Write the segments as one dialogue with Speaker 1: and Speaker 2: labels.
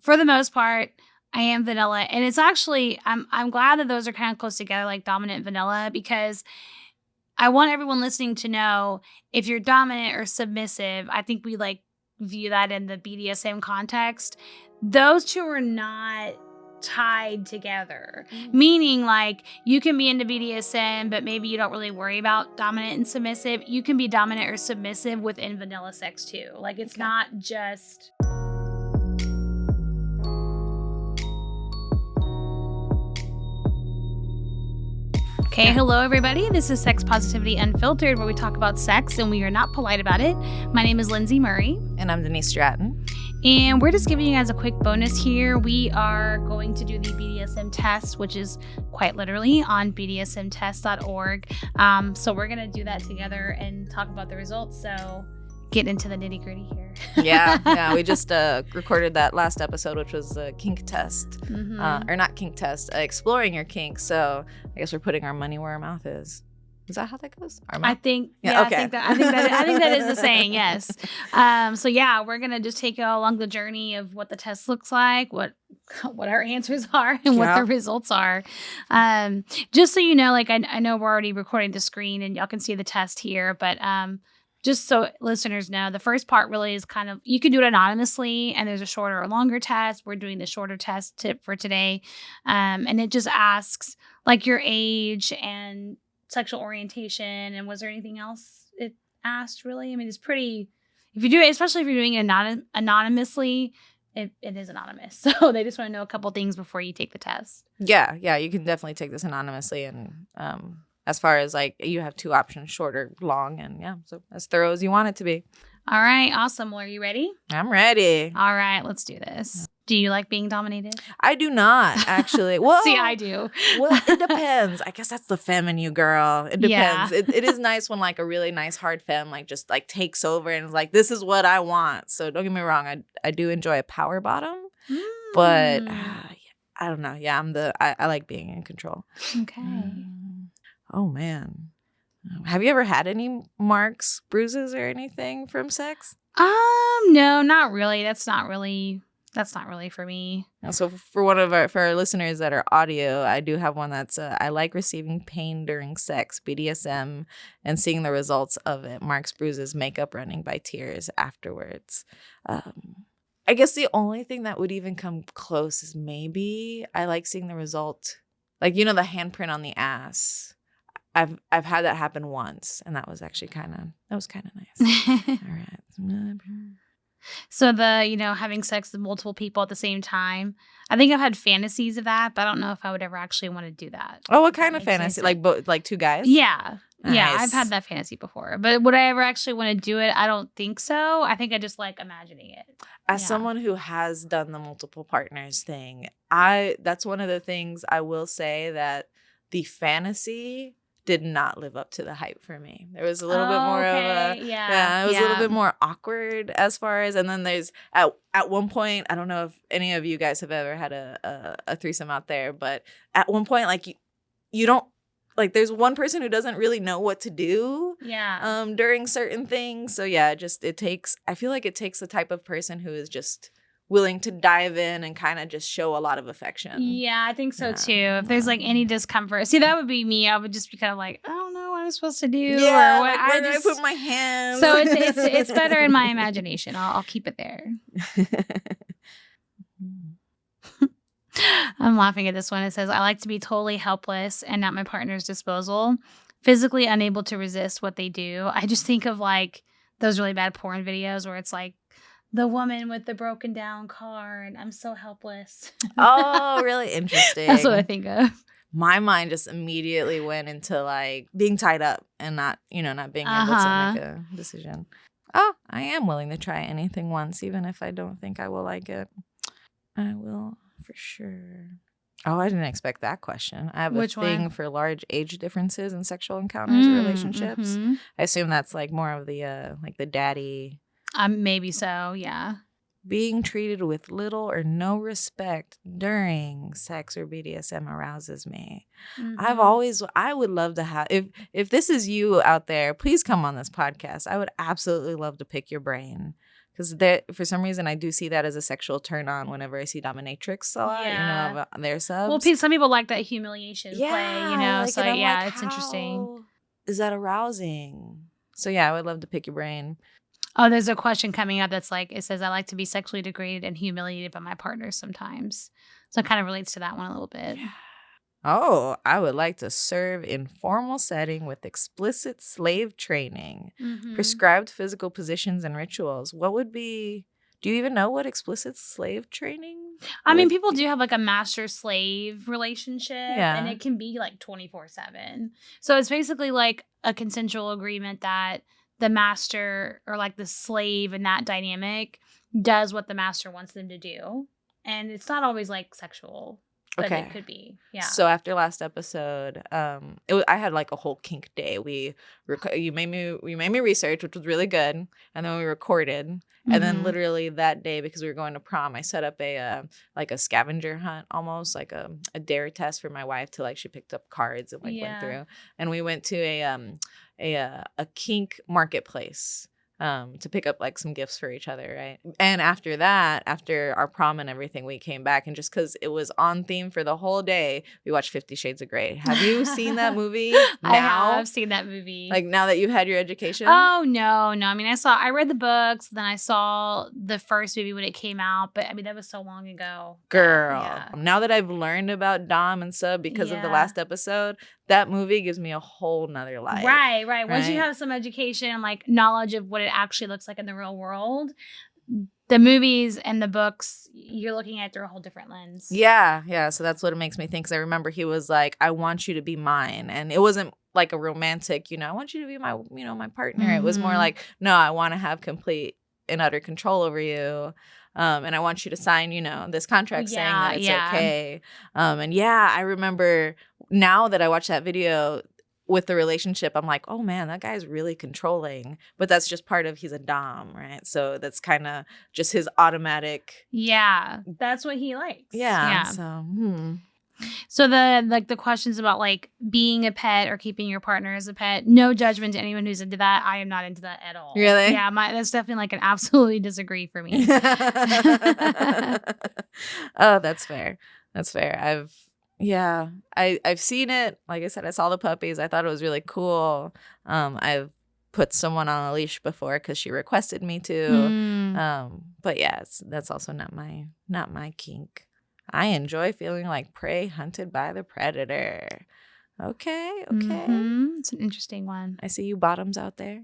Speaker 1: for the most part, I am vanilla. And it's actually, I'm glad that those are kind of close together, like dominant and vanilla, because I want everyone listening to know if you're dominant or submissive. I think we like view that in the BDSM context. Those two are not tied together, meaning like you can be into BDSM, but maybe you don't really worry about dominant and submissive. You can be dominant or submissive within vanilla sex too. Like it's not just. Okay, hello everybody. This is Sex Positivity Unfiltered, where we talk about sex and we are not polite about it. My name is Lyndsey Murray.
Speaker 2: And I'm Denise Stratton.
Speaker 1: And we're just giving you guys a quick bonus here. We are going to do the BDSM test, which is quite literally on bdsmtest.org. So we're going to do that together and talk about the results. So get into the nitty gritty here.
Speaker 2: Yeah. We just recorded that last episode, which was the kink test. Or not kink test, exploring your kink. So I guess we're putting our money where our mouth is. Is that how that goes?
Speaker 1: I think, okay. I think that is the saying, yes. So yeah, we're going to just take you along the journey of what the test looks like, what our answers are, and what the results are. Just so you know, like I know we're already recording the screen and y'all can see the test here, but just so listeners know, the first part really is kind of, you can do it anonymously, and there's a shorter or longer test. We're doing the shorter test tip for today. And it just asks like your age and sexual orientation. And was there anything else it asked really? I mean, it's pretty, if you do it, especially if you're doing it anonymously, it is anonymous. So they just want to know a couple things before you take the test.
Speaker 2: Yeah. You can definitely take this anonymously. And as far as like, you have two options, short or long. And yeah, so as thorough as you want it to be.
Speaker 1: All right. Awesome. Well, are you ready?
Speaker 2: I'm ready.
Speaker 1: All right. Let's do this. Do you like being dominated?
Speaker 2: I do not, actually. Well,
Speaker 1: see, I do.
Speaker 2: Well, it depends. I guess that's the femme in you, girl. It depends. Yeah. It is nice when like a really nice hard femme like just like takes over and is like, this is what I want. So don't get me wrong. I do enjoy a power bottom, but I don't know. Yeah, I like being in control.
Speaker 1: Okay.
Speaker 2: Oh man. Have you ever had any marks, bruises, or anything from sex?
Speaker 1: No, not really. That's not really for me.
Speaker 2: So for our listeners that are audio, I do have one that's I like receiving pain during sex, BDSM, and seeing the results of it. Marks, bruises, makeup running by tears afterwards. I guess the only thing that would even come close is maybe I like seeing the result, like the handprint on the ass. I've had that happen once, and that was actually kind of nice. All right.
Speaker 1: So the, having sex with multiple people at the same time, I think I've had fantasies of that, but I don't know if I would ever actually want to do that.
Speaker 2: Oh, what kind of fantasy? Like two guys?
Speaker 1: Yeah.
Speaker 2: Nice.
Speaker 1: Yeah, I've had that fantasy before. But would I ever actually want to do it? I don't think so. I think I just like imagining it.
Speaker 2: As someone who has done the multiple partners thing, that's one of the things I will say that the fantasy did not live up to the hype for me. There was a little bit more of a it was a little bit more awkward as far as, and then there's at one point, I don't know if any of you guys have ever had a threesome out there, but at one point like you don't, like there's one person who doesn't really know what to do during certain things. So yeah, I feel like it takes the type of person who is just willing to dive in and kind of just show a lot of affection.
Speaker 1: Yeah, I think so too. If there's like any discomfort, see, that would be me. I would just be kind of like, I don't know what I'm supposed to do.
Speaker 2: Yeah, or where do I put my hands?
Speaker 1: So it's better in my imagination. I'll keep it there. I'm laughing at this one. It says, I like to be totally helpless and at my partner's disposal, physically unable to resist what they do. I just think of like those really bad porn videos where it's like, the woman with the broken down car, and I'm so helpless.
Speaker 2: Oh, really interesting.
Speaker 1: That's what I think of.
Speaker 2: My mind just immediately went into like being tied up and not being able to make a decision. Oh, I am willing to try anything once, even if I don't think I will like it. I will for sure. Oh, I didn't expect that question. I have a thing for large age differences in sexual encounters or relationships. Mm-hmm. I assume that's like more of the like the daddy.
Speaker 1: Maybe so, yeah.
Speaker 2: Being treated with little or no respect during sex or BDSM arouses me. Mm-hmm. I would love to have, if this is you out there, please come on this podcast. I would absolutely love to pick your brain. because for some reason I do see that as a sexual turn on whenever I see dominatrix a lot, you know, their subs.
Speaker 1: Well, some people like that humiliation play, you know,
Speaker 2: like,
Speaker 1: so
Speaker 2: like,
Speaker 1: it's interesting.
Speaker 2: Is that arousing? So yeah, I would love to pick your brain.
Speaker 1: Oh, there's a question coming up that's like, it says, I like to be sexually degraded and humiliated by my partner sometimes. So it kind of relates to that one a little bit.
Speaker 2: Yeah. Oh, I would like to serve in formal setting with explicit slave training, prescribed physical positions and rituals. What would be, do you even know what explicit slave training?
Speaker 1: I mean, people do have like a master-slave relationship, and it can be like 24/7. So it's basically like a consensual agreement that the master or like the slave in that dynamic does what the master wants them to do. And it's not always like sexual, but it could be. Yeah.
Speaker 2: So after last episode, I had like a whole kink day. You made me research, which was really good. And then we recorded. And then literally that day, because we were going to prom, I set up a scavenger hunt, almost like a dare test for my wife to like, she picked up cards and like went through. And we went to a kink marketplace to pick up like some gifts for each other, right? And after that, after our prom and everything, we came back, and just because it was on theme for the whole day, we watched 50 Shades of Grey. Have you seen that movie now?
Speaker 1: I have seen that movie.
Speaker 2: Like now that you've had your education?
Speaker 1: Oh, no. I mean, I read the books, then I saw the first movie when it came out, but I mean, that was so long ago.
Speaker 2: Girl, now that I've learned about Dom and Sub because of the last episode, that movie gives me a whole nother life.
Speaker 1: Right. Once you have some education and like knowledge of what it actually looks like in the real world, the movies and the books, you're looking at through a whole different lens.
Speaker 2: Yeah. So that's what it makes me think. Because I remember he was like, I want you to be mine. And it wasn't like a romantic, I want you to be my, my partner. It was more like, no, I want to have complete and utter control over you. And I want you to sign, this contract saying that it's okay. And I remember now that I watch that video with the relationship, I'm like, oh man, that guy's really controlling. But that's just part of, he's a dom, right? So that's kind of just his automatic.
Speaker 1: Yeah, that's what he likes.
Speaker 2: Yeah.
Speaker 1: So the questions about like being a pet or keeping your partner as a pet, no judgment to anyone who's into that. I am not into that at all.
Speaker 2: Really?
Speaker 1: Yeah, that's definitely like an absolutely disagree for me.
Speaker 2: Oh, that's fair. I've seen it. Like I said, I saw the puppies. I thought it was really cool. I've put someone on a leash before because she requested me to. But that's also not my kink. I enjoy feeling like prey hunted by the predator. Okay.
Speaker 1: It's an interesting one.
Speaker 2: I see you bottoms out there.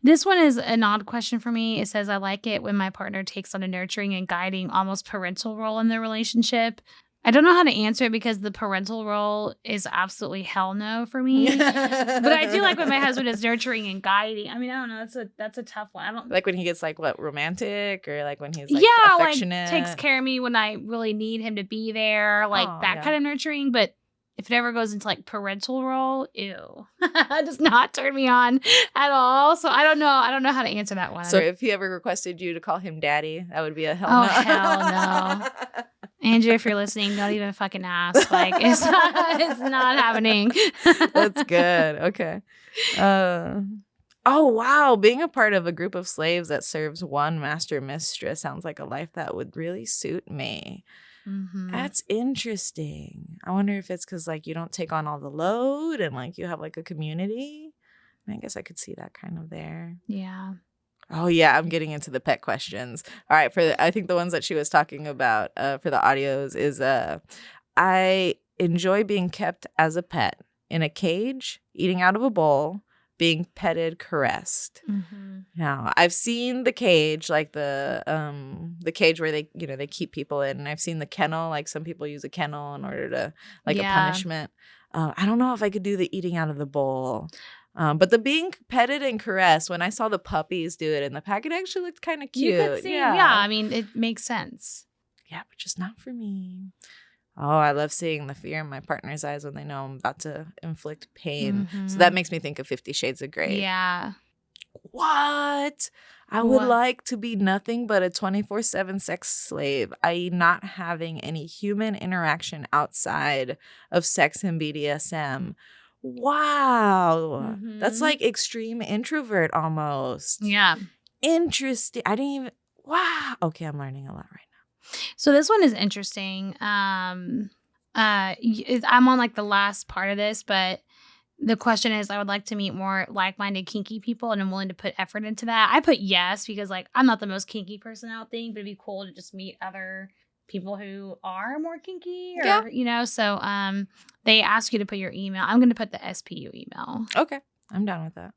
Speaker 1: This one is an odd question for me. It says, I like it when my partner takes on a nurturing and guiding, almost parental role in the relationship. I don't know how to answer it because the parental role is absolutely hell no for me. But I do like when my husband is nurturing and guiding. I mean, I don't know. That's a tough one. I don't
Speaker 2: like when he gets like what, romantic, or like when he's like affectionate,
Speaker 1: like takes care of me when I really need him to be there, like kind of nurturing. But if it ever goes into like parental role, ew, it does not turn me on at all. So I don't know. I don't know how to answer that one.
Speaker 2: So if he ever requested you to call him daddy, that would be a hell
Speaker 1: no.
Speaker 2: Oh
Speaker 1: hell no. Andrew, if you're listening, don't even fucking ask. Like, it's not happening.
Speaker 2: That's good. Okay. Oh, wow. Being a part of a group of slaves that serves one master mistress sounds like a life that would really suit me. That's interesting. I wonder if it's because, like, you don't take on all the load and, like, you have, like, a community. I guess I could see that kind of there.
Speaker 1: Yeah.
Speaker 2: Oh, yeah, I'm getting into the pet questions. All right, I think the ones that she was talking about for the audios is I enjoy being kept as a pet in a cage, eating out of a bowl, being petted, caressed. Now, I've seen the cage, like the cage where they, they keep people in. And I've seen the kennel, like some people use a kennel in order to, like a punishment. I don't know if I could do the eating out of the bowl. But the being petted and caressed, when I saw the puppies do it in the pack, it actually looked kind of cute.
Speaker 1: You could see, I mean, it makes sense.
Speaker 2: Yeah, but just not for me. Oh, I love seeing the fear in my partner's eyes when they know I'm about to inflict pain. So that makes me think of 50 Shades of Grey.
Speaker 1: Yeah.
Speaker 2: What? I would like to be nothing but a 24/7 sex slave, i.e. not having any human interaction outside of sex and BDSM. Wow. That's like extreme introvert almost.
Speaker 1: Yeah.
Speaker 2: Interesting. I didn't even. Wow. Okay, I'm learning a lot right now.
Speaker 1: So this one is interesting. I'm on like the last part of this, but the question is, I would like to meet more like-minded kinky people, and I'm willing to put effort into that. I put yes because like I'm not the most kinky person out there, but it'd be cool to just meet other people who are more kinky, or So they ask you to put your email. I'm going to put the SPU email.
Speaker 2: Okay, I'm down with that.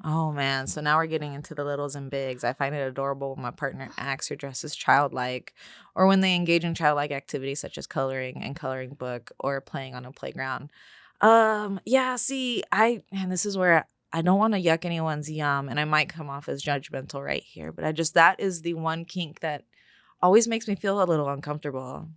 Speaker 2: Oh, man. So now we're getting into the littles and bigs. I find it adorable when my partner acts or dresses childlike, or when they engage in childlike activities such as coloring and coloring book or playing on a playground. Yeah, see, and this is where I don't want to yuck anyone's yum, and I might come off as judgmental right here, but that is the one kink that always makes me feel a little uncomfortable.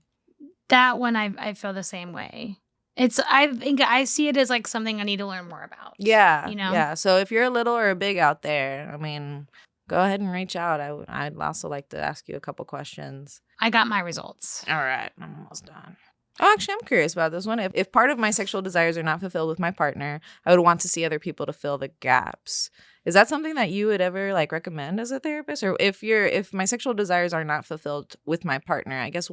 Speaker 1: That one, I feel the same way. I think I see it as like something I need to learn more about.
Speaker 2: Yeah. Yeah. So if you're a little or a big out there, I mean, go ahead and reach out. I'd also like to ask you a couple questions.
Speaker 1: I got my results.
Speaker 2: All right. I'm almost done. Oh, actually, I'm curious about this one. If part of my sexual desires are not fulfilled with my partner, I would want to see other people to fill the gaps. Is that something that you would ever like recommend as a therapist? Or if my sexual desires are not fulfilled with my partner, I guess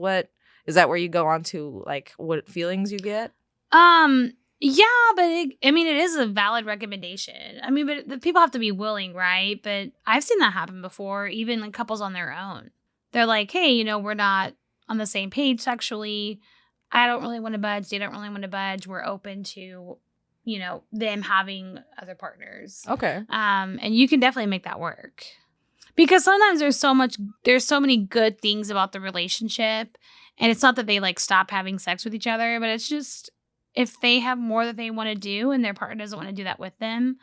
Speaker 2: is that where you go on to like what feelings you get?
Speaker 1: Yeah, but it is a valid recommendation. I mean, but the people have to be willing, right? But I've seen that happen before, even like couples on their own. They're like, hey, we're not on the same page sexually. I don't really want to budge. They don't really want to budge. We're open to, them having other partners.
Speaker 2: Okay.
Speaker 1: And you can definitely make that work. Because sometimes there's so many good things about the relationship. And it's not that they like stop having sex with each other, but it's just if they have more that they want to do and their partner doesn't want to do that with them,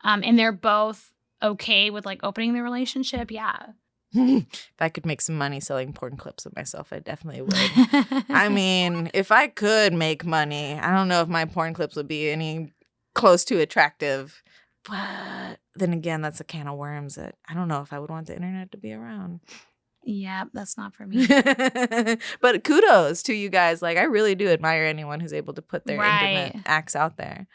Speaker 1: and they're both okay with like opening the relationship, yeah.
Speaker 2: If I could make some money selling porn clips of myself, I definitely would. I mean, if I could make money, I don't know if my porn clips would be any close to attractive. But then again, that's a can of worms that I don't know if I would want the internet to be around.
Speaker 1: Yeah, that's not for me.
Speaker 2: But kudos to you guys. Like, I really do admire anyone who's able to put their intimate acts out there.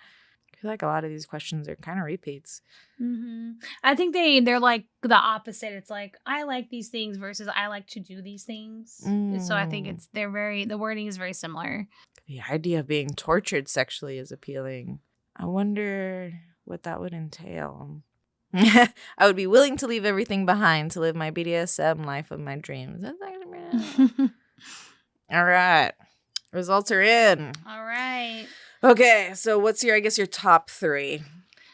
Speaker 2: I feel like a lot of these questions are kind of repeats.
Speaker 1: Mm-hmm. I think they're like the opposite. It's like, I like these things versus I like to do these things. So I think the wording is very similar.
Speaker 2: The idea of being tortured sexually is appealing. I wonder what that would entail. I would be willing to leave everything behind to live my BDSM life of my dreams. All right. Results are in.
Speaker 1: All right.
Speaker 2: Okay. So what's your top 3?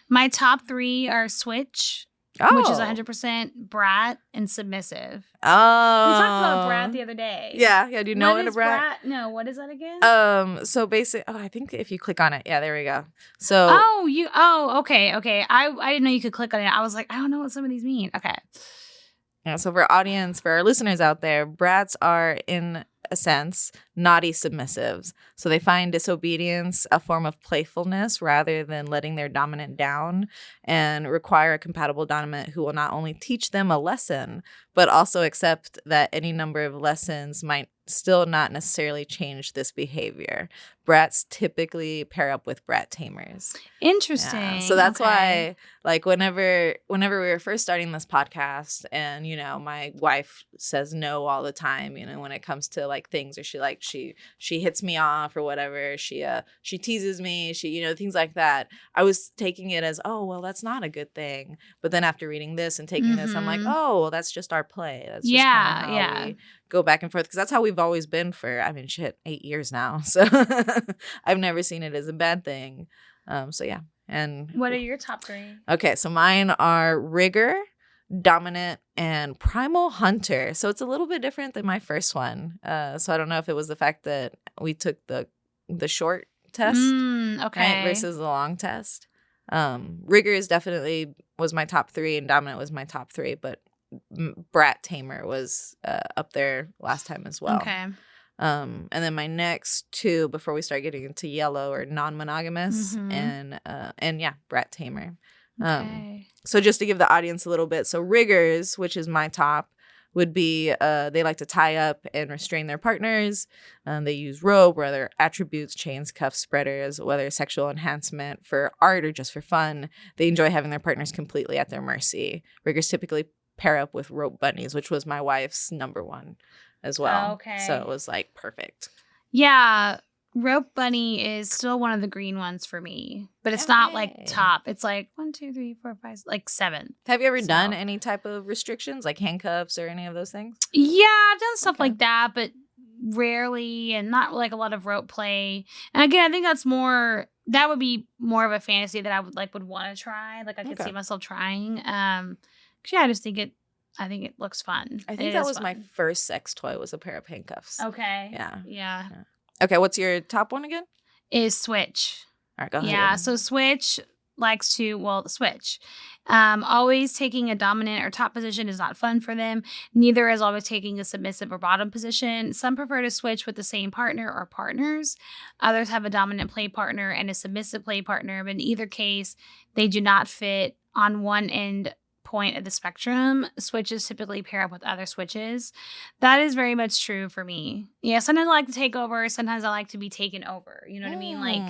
Speaker 1: My top 3 are switch, which is 100% brat and submissive.
Speaker 2: Oh.
Speaker 1: We talked about brat the other day.
Speaker 2: Yeah. Do you know what a brat?
Speaker 1: No, what is that again?
Speaker 2: So I think if you click on it, yeah, there we go. So.
Speaker 1: Okay. I didn't know you could click on it. I was like, I don't know what some of these mean. Okay.
Speaker 2: Yeah. So for our listeners out there, brats are in a sense naughty submissives. So they find disobedience a form of playfulness rather than letting their dominant down, and require a compatible dominant who will not only teach them a lesson, but also accept that any number of lessons might still not necessarily change this behavior. Brats typically pair up with brat tamers.
Speaker 1: Interesting.
Speaker 2: Yeah. So that's why, like, whenever we were first starting this podcast, and my wife says no all the time, when it comes to like things, or she hits me off or whatever, she teases me, things like that. I was taking it as, oh well, that's not a good thing. But then after reading this and taking this, I'm like, oh well, that's just our play. That's just kind of how we go back and forth, because that's how we've always been for 8 years now. So I've never seen it as a bad thing. So yeah. And
Speaker 1: what are your top 3?
Speaker 2: Okay, so mine are rigor, dominant, and primal hunter. So it's a little bit different than my first one. So I don't know if it was the fact that we took the short test, right, versus the long test. Rigor was my top 3, and dominant was my top 3, but brat tamer was up there last time as well.
Speaker 1: Okay.
Speaker 2: And then my next 2 before we start getting into yellow are non-monogamous and brat tamer.
Speaker 1: Okay.
Speaker 2: So just to give the audience a little bit, so riggers, which is my top, would be they like to tie up and restrain their partners. They use rope or other attributes, chains, cuffs, spreaders, whether sexual enhancement for art or just for fun. They enjoy having their partners completely at their mercy. Riggers typically pair up with rope bunnies, which was my wife's number one as well.
Speaker 1: Okay.
Speaker 2: So it was like perfect.
Speaker 1: Yeah. Rope bunny is still one of the green ones for me, but it's not like top. It's like 1, 2, 3, 4, 5, like 7.
Speaker 2: Have you ever done any type of restrictions, like handcuffs or any of those things?
Speaker 1: Yeah, I've done stuff like that, but rarely, and not like a lot of rope play. And again, I think that would be more of a fantasy that I would want to try. Like I could see myself trying. I just think it looks fun.
Speaker 2: I think that was my first sex toy, was a pair of handcuffs.
Speaker 1: Okay.
Speaker 2: Yeah. Okay, what's your top one again?
Speaker 1: Is Switch.
Speaker 2: All right, go ahead.
Speaker 1: Yeah, so Switch likes to, switch. Always taking a dominant or top position is not fun for them. Neither is always taking a submissive or bottom position. Some prefer to switch with the same partner or partners. Others have a dominant play partner and a submissive play partner, but in either case, they do not fit on one end point of the spectrum. Switches typically pair up with other switches. That is very much true for me. Yeah, sometimes I like to take over. Sometimes I like to be taken over. You know what I mean? Like,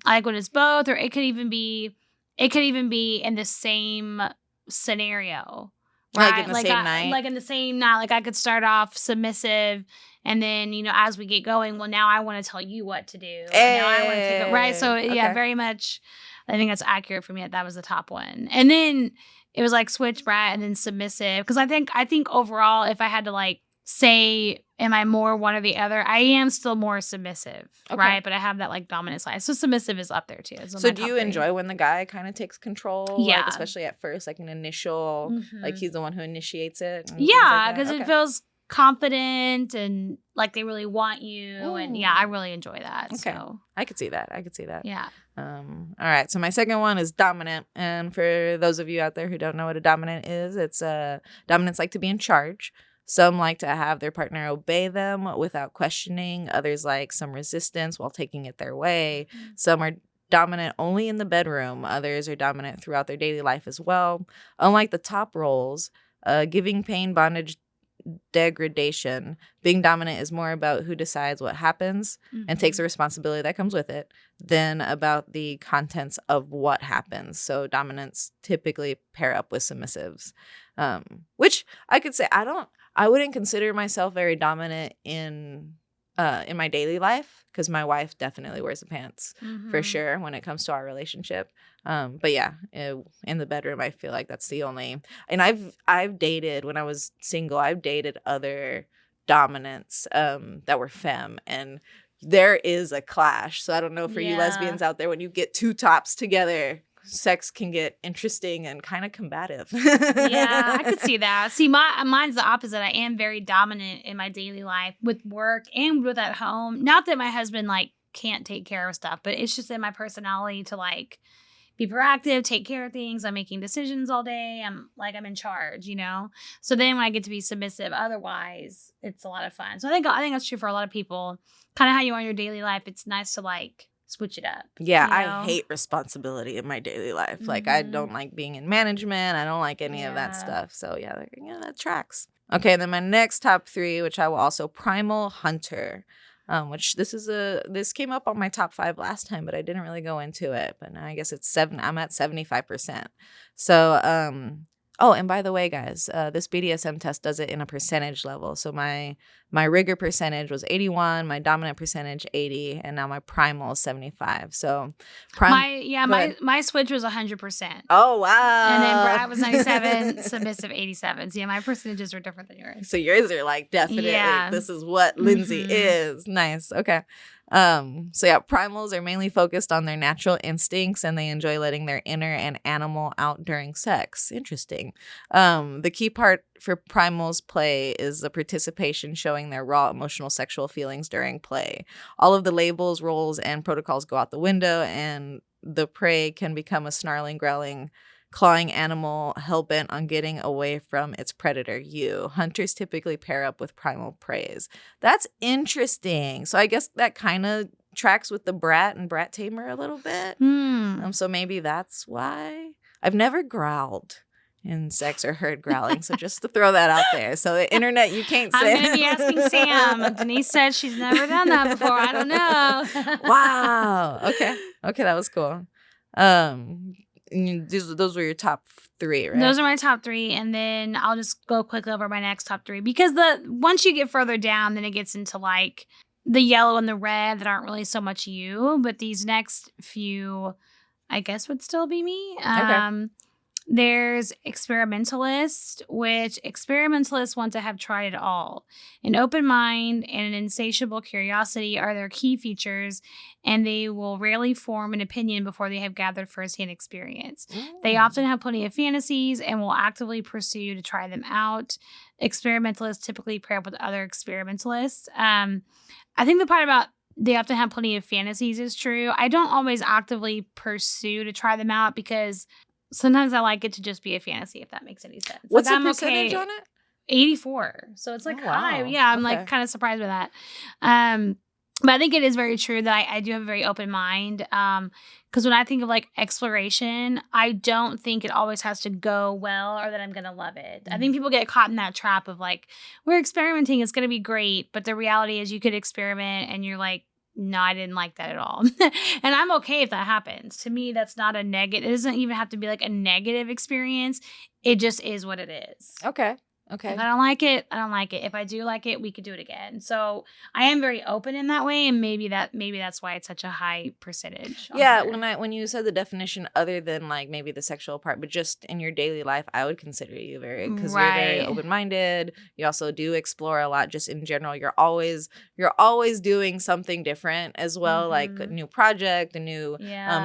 Speaker 1: I like when it's both, or it could even be in the same scenario. Right?
Speaker 2: Like in the same night?
Speaker 1: Like in the same night. Like I could start off submissive, and then, as we get going, well, now I want to tell you what to do. Now I want to take it. Right? So, yeah, very much, I think that's accurate for me. That was the top one. And then it was like switch, brat, and then submissive. Because I think overall, if I had to say, am I more one or the other? I am still more submissive, right? But I have that dominant side. So submissive is up there too.
Speaker 2: So do you enjoy when the guy kind of takes control? Yeah. Especially at first, an initial, he's the one who initiates it?
Speaker 1: Yeah, because it feels confident and like they really want you. Ooh. And I really enjoy that. Okay. So
Speaker 2: I could see that.
Speaker 1: Yeah.
Speaker 2: All right. So my second one is dominant. And for those of you out there who don't know what a dominant is, it's dominants like to be in charge. Some like to have their partner obey them without questioning. Others like some resistance while taking it their way. Some are dominant only in the bedroom. Others are dominant throughout their daily life as well. Unlike the top roles, giving pain, bondage, degradation, being dominant is more about who decides what happens and takes the responsibility that comes with it than about the contents of what happens. So dominants typically pair up with submissives, which I could say I wouldn't consider myself very dominant in my daily life, because my wife definitely wears the pants for sure when it comes to our relationship. But yeah, in the bedroom, I feel like that's the only. And I've dated, when I was single, I've dated other dominants that were femme, and there is a clash. So I don't know for you lesbians out there, when you get two tops together, sex can get interesting and kind of combative.
Speaker 1: Yeah, I could see that. See, mine's the opposite. I am very dominant in my daily life with work and with at home. Not that my husband can't take care of stuff, but it's just in my personality to be proactive, take care of things. I'm making decisions all day. I'm in charge, So then when I get to be submissive, otherwise it's a lot of fun. So I think that's true for a lot of people. Kind of how you are in your daily life. It's nice to switch it up.
Speaker 2: Yeah, I hate responsibility in my daily life. I don't like being in management. I don't like any of that stuff. So yeah, that tracks. Okay, and then my next top 3, which I will also primal hunter, which this came up on my top 5 last time, but I didn't really go into it. But now I guess it's 7. I'm at 75%. So oh, and by the way, guys, this BDSM test does it in a percentage level. So my rigor percentage was 81, my dominant percentage 80, and now my primal is 75. So
Speaker 1: my switch was 100%.
Speaker 2: Oh wow!
Speaker 1: And then Brad was 97, submissive 87. So yeah, my percentages are different than yours.
Speaker 2: So yours are definitely this is what Lyndsey is. Nice. Okay. So yeah, primals are mainly focused on their natural instincts, and they enjoy letting their inner and animal out during sex. Interesting. The key part for primals play is the participation, showing their raw emotional sexual feelings during play. All of the labels, roles, and protocols go out the window, and the prey can become a snarling, growling, clawing animal hell-bent on getting away from its predator, you. Hunters typically pair up with primal preys. That's interesting. So I guess that kind of tracks with the brat and brat tamer a little bit. So maybe that's why. I've never growled in sex or heard growling, so just to throw that out there. So the internet, you can't say.
Speaker 1: I'm going to be asking Sam. Denise said she's never done that before. I don't know.
Speaker 2: Wow. Okay, that was cool. Those were your top 3, right?
Speaker 1: Those are my top 3, and then I'll just go quickly over my next top 3 because once you get further down, then it gets into like the yellow and the red that aren't really so much you, but these next few, I guess, would still be me.
Speaker 2: Okay.
Speaker 1: There's experimentalist, which experimentalists want to have tried it all. An open mind and an insatiable curiosity are their key features, and they will rarely form an opinion before they have gathered firsthand experience. They often have plenty of fantasies and will actively pursue to try them out. Experimentalists typically pair up with other experimentalists. I think the part about they often have plenty of fantasies is true. I don't always actively pursue to try them out because sometimes I like it to just be a fantasy, if that makes any sense.
Speaker 2: What's the percentage on it?
Speaker 1: 84. So it's like high.
Speaker 2: Wow.
Speaker 1: Yeah, I'm like kind of surprised by that. But I think it is very true that I do have a very open mind. Because when I think of like exploration, I don't think it always has to go well or that I'm going to love it. I think people get caught in that trap of like, we're experimenting, it's going to be great. But the reality is you could experiment and you're like, no, I didn't like that at all. And I'm okay if that happens. To me, that's not a negative. It doesn't even have to be like a negative experience. It just is what it is.
Speaker 2: Okay.
Speaker 1: If I don't like it, I don't like it. If I do like it, we could do it again. So I am very open in that way, and maybe that's why it's such a high percentage.
Speaker 2: Yeah, when you said the definition, other than like maybe the sexual part, but just in your daily life, I would consider you because you're very open minded. You also do explore a lot. Just in general, you're always doing something different as well, like a new project, a new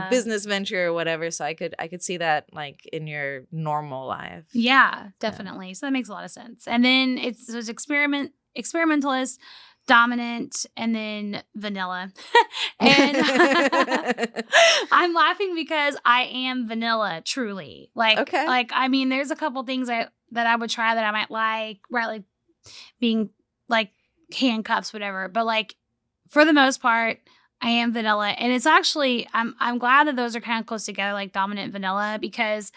Speaker 2: business venture, or whatever. So I could see that like in your normal life.
Speaker 1: Yeah, definitely. Yeah. So that makes a lot of sense. And then there's experimentalist, dominant, and then vanilla. And I'm laughing because I am vanilla, truly. Like I mean, there's a couple things that I would try that I might like, right? Like being like handcuffs, whatever. But like for the most part, I am vanilla. And it's actually I'm glad that those are kind of close together, like dominant and vanilla, because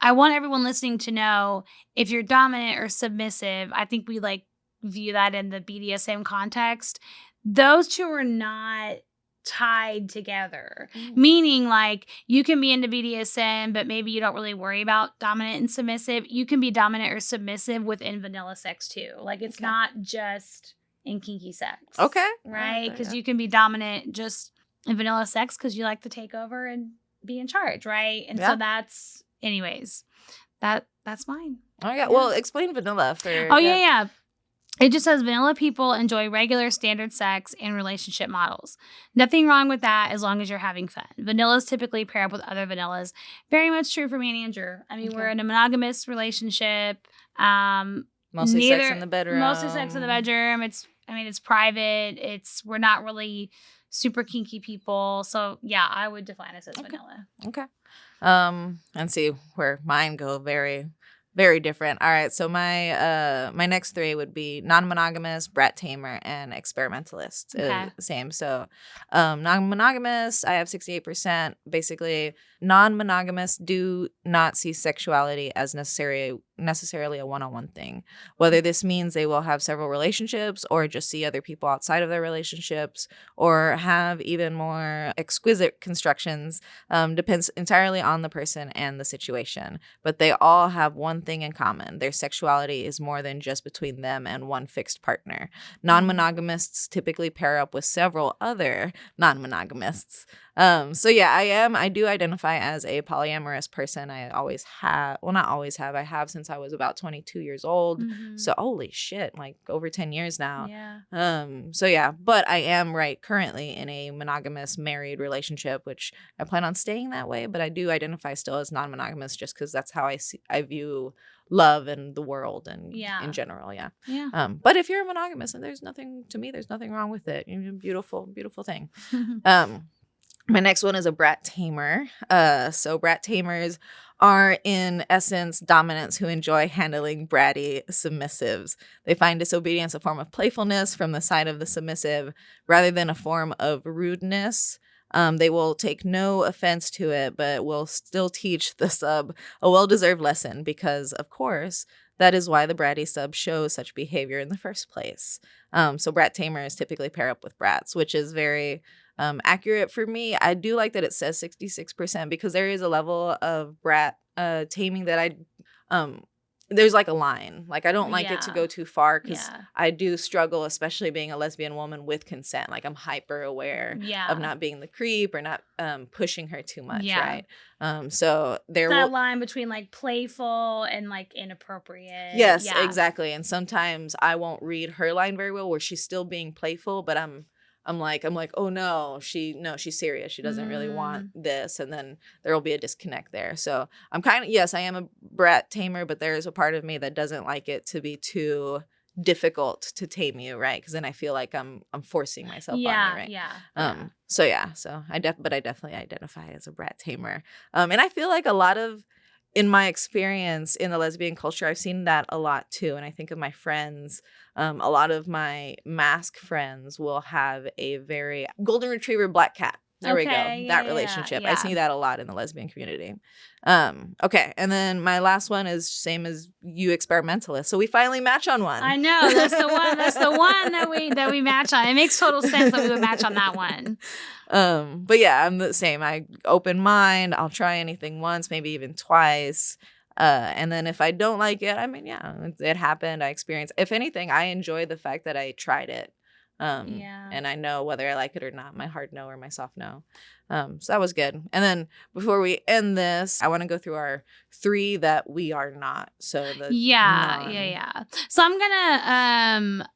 Speaker 1: I want everyone listening to know if you're dominant or submissive. I think we like view that in the BDSM context. Those two are not tied together. Meaning like you can be into BDSM, but maybe you don't really worry about dominant and submissive. You can be dominant or submissive within vanilla sex too. Like it's not just in kinky sex. Okay. Right? Because you can be dominant just in vanilla sex because you like to take over and be in charge, right? And so that's... Anyways, that's mine.
Speaker 2: Oh, yeah. Well, explain vanilla for...
Speaker 1: Oh, yeah. It just says vanilla people enjoy regular standard sex and relationship models. Nothing wrong with that as long as you're having fun. Vanillas typically pair up with other vanillas. Very much true for me and Andrew. I mean, we're in a monogamous relationship.
Speaker 2: Mostly sex in the bedroom.
Speaker 1: Mostly sex in the bedroom. It's private. We're not really super kinky people. So, yeah, I would define us as vanilla.
Speaker 2: Okay. And see where mine go very, very different. All right. So my next 3 would be non-monogamous, brat tamer, and experimentalist.
Speaker 1: Okay.
Speaker 2: Same. So non-monogamous, I have 68%. Basically, non-monogamous do not see sexuality as necessarily a one-on-one thing. Whether this means they will have several relationships or just see other people outside of their relationships or have even more exquisite constructions depends entirely on the person and the situation. But they all have one thing in common. Their sexuality is more than just between them and one fixed partner. Non-monogamists typically pair up with several other non-monogamists. So yeah, I do identify as a polyamorous person. I always have, well, not always have, I have since I was about 22 years old. So holy shit, like over 10 years now. Yeah. So yeah, but I am currently in a monogamous married relationship, which I plan on staying that way, but I do identify still as non-monogamous just because that's how I view love and the world and in general. Yeah. But if you're a monogamous, and there's nothing wrong with it. You're a beautiful, beautiful thing. My next one is a brat tamer. So brat tamers are in essence dominants who enjoy handling bratty submissives. They find disobedience a form of playfulness from the side of the submissive rather than a form of rudeness. They will take no offense to it, but will still teach the sub a well-deserved lesson because, of course, That is why the bratty sub shows such behavior in the first place. So brat tamers typically pair up with brats, which is very accurate for me. I do like that it says 66% because there is a level of brat taming that there's like a line. Like I don't like it to go too far because I do struggle, especially being a lesbian woman with consent. Like I'm hyper aware of not being the creep or not pushing her too much, right? So there
Speaker 1: that line between like playful and like inappropriate.
Speaker 2: Yes, exactly. And sometimes I won't read her line very well where she's still being playful, but I'm like, oh no, she's serious. She doesn't really want this. And then there will be a disconnect there. So I'm yes, I am a brat tamer, but there is a part of me that doesn't like it to be too difficult to tame you, right? Because then I feel like I'm forcing myself on you, right? So I definitely identify as a brat tamer. And I feel like a lot of, in my experience in the lesbian culture, I've seen that a lot too. And I think of my friends, a lot of my mask friends will have a very golden retriever black cat. There we go. That relationship. I see that a lot in the lesbian community. Okay. And then my last one is same as you, experimentalist. So we finally match on one.
Speaker 1: I know. That's the one. That's the one that we match on. It makes total sense that we would match on that one.
Speaker 2: But yeah, I'm the same. I open mind. I'll try anything once, maybe even twice. And then if I don't like it, I mean, it happened. I experienced. If anything, I enjoy the fact that I tried it. And I know whether I like it or not, my hard no or my soft no. So that was good. And then before we end this, I want to go through our 3 that we are not. So the
Speaker 1: So I'm gonna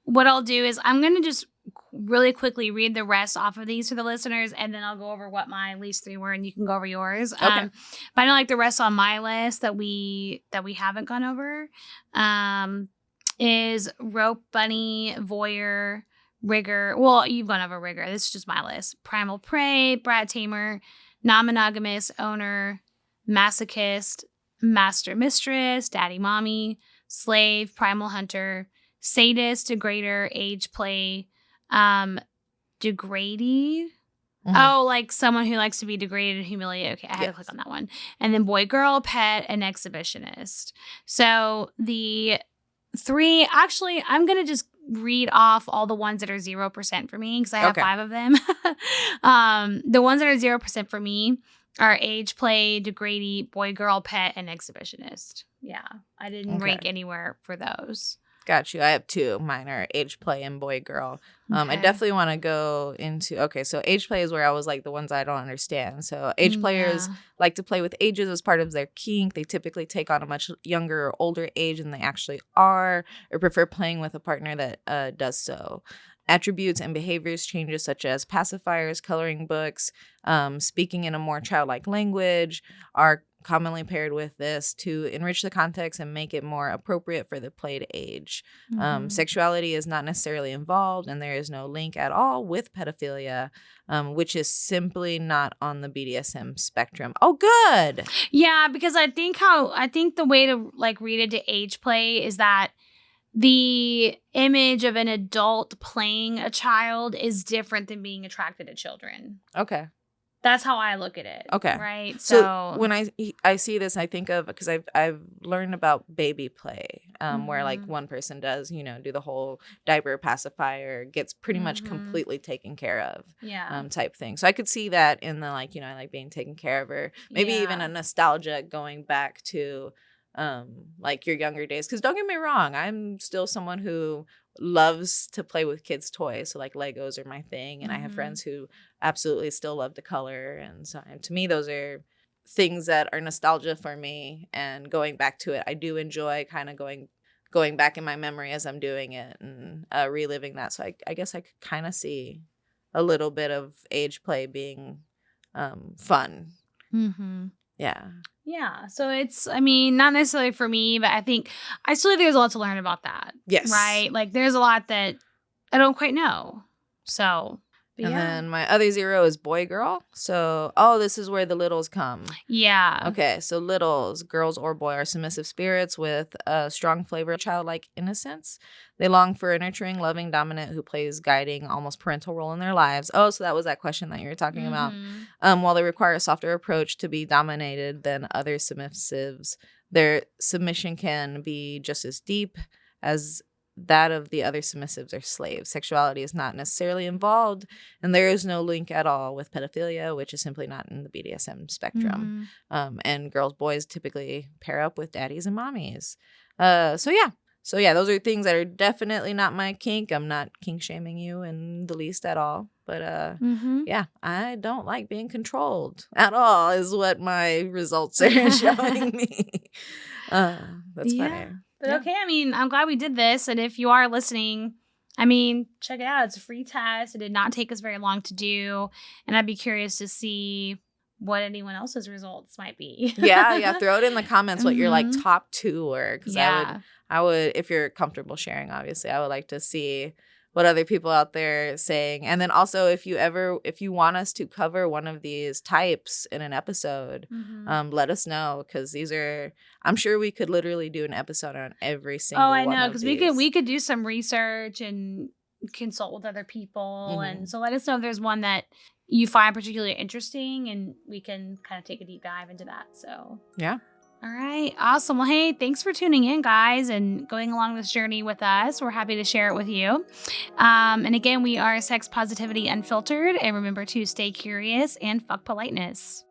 Speaker 1: what I'll do is I'm gonna just really quickly read the rest off of these for the listeners, and then I'll go over what my least 3 were, and you can go over yours.
Speaker 2: Okay.
Speaker 1: But I know like the rest on my list that we haven't gone over. Is rope bunny, voyeur, rigger. Well, you've gone over rigger. This is just my list. Primal prey, brat tamer, non-monogamous, owner, masochist, master mistress, daddy mommy, slave, primal hunter, sadist, degrader, age play, degradee. Oh, like someone who likes to be degraded and humiliated. Okay, I had to click on that one. And then boy, girl, pet, and exhibitionist. So the 3, actually, I'm going to just read off all the ones that are 0% for me because I have 5 of them. The ones that are 0% for me are age play, degradee, boy, girl, pet, and exhibitionist. Yeah, I didn't rank anywhere for those.
Speaker 2: Got you. I have 2. Mine are age play and boy girl. I definitely want to go into, so age play is where I was like the ones I don't understand. So age players like to play with ages as part of their kink. They typically take on a much younger or older age than they actually are, or prefer playing with a partner that does so. Attributes and behaviors changes such as pacifiers, coloring books, speaking in a more childlike language are commonly paired with this to enrich the context and make it more appropriate for the played age. Sexuality is not necessarily involved, and there is no link at all with pedophilia, which is simply not on the BDSM spectrum. Oh, good.
Speaker 1: Yeah, because I think the way to like read it to age play is that the image of an adult playing a child is different than being attracted to children.
Speaker 2: Okay.
Speaker 1: That's how I look at it.
Speaker 2: Okay.
Speaker 1: Right.
Speaker 2: So when I see this, I think of, because I've learned about baby play, where like one person does, do the whole diaper pacifier, gets pretty much completely taken care of, type thing. So I could see that in the I like being taken care of, or maybe even a nostalgia going back to like your younger days. Because don't get me wrong, I'm still someone who loves to play with kids' toys. So like Legos are my thing, and I have friends who absolutely still love to color, and so to me those are things that are nostalgia for me. And going back to it, I do enjoy kind of going back in my memory as I'm doing it and reliving that. So I guess I could kind of see a little bit of age play being fun.
Speaker 1: Yeah. So it's, not necessarily for me, but I think there's a lot to learn about that.
Speaker 2: Yes.
Speaker 1: Right? Like there's a lot that I don't quite know. So.
Speaker 2: And then my other 0 is boy girl. So, this is where the littles come.
Speaker 1: Yeah.
Speaker 2: Okay, so littles, girls or boy, are submissive spirits with a strong flavor of childlike innocence. They long for a nurturing, loving dominant who plays guiding, almost parental role in their lives. Oh, so that was that question that you were talking about. While they require a softer approach to be dominated than other submissives, their submission can be just as deep as that of the other submissives or slaves. Sexuality is not necessarily involved, and there is no link at all with pedophilia, which is simply not in the BDSM spectrum. And boys typically pair up with daddies and mommies. So yeah, those are things that are definitely not my kink. I'm not kink shaming you in the least at all. But yeah, I don't like being controlled at all is what my results are showing me. That's funny.
Speaker 1: But okay, I mean, I'm glad we did this. And if you are listening, I mean, check it out. It's a free test. It did not take us very long to do. And I'd be curious to see what anyone else's results might be.
Speaker 2: Yeah. Throw it in the comments what your like top 2 were. Because I would, if you're comfortable sharing, obviously, I would like to see what other people out there are saying. And then also if you want us to cover one of these types in an episode, let us know, because I'm sure we could literally do an episode on every single one. Oh, I know, because
Speaker 1: we could do some research and consult with other people. And so let us know if there's one that you find particularly interesting, and we can kind of take a deep dive into that. So
Speaker 2: yeah.
Speaker 1: All right. Awesome. Well, hey, thanks for tuning in, guys, and going along this journey with us. We're happy to share it with you. And again, we are Sex Positivity Unfiltered. And remember to stay curious and fuck politeness.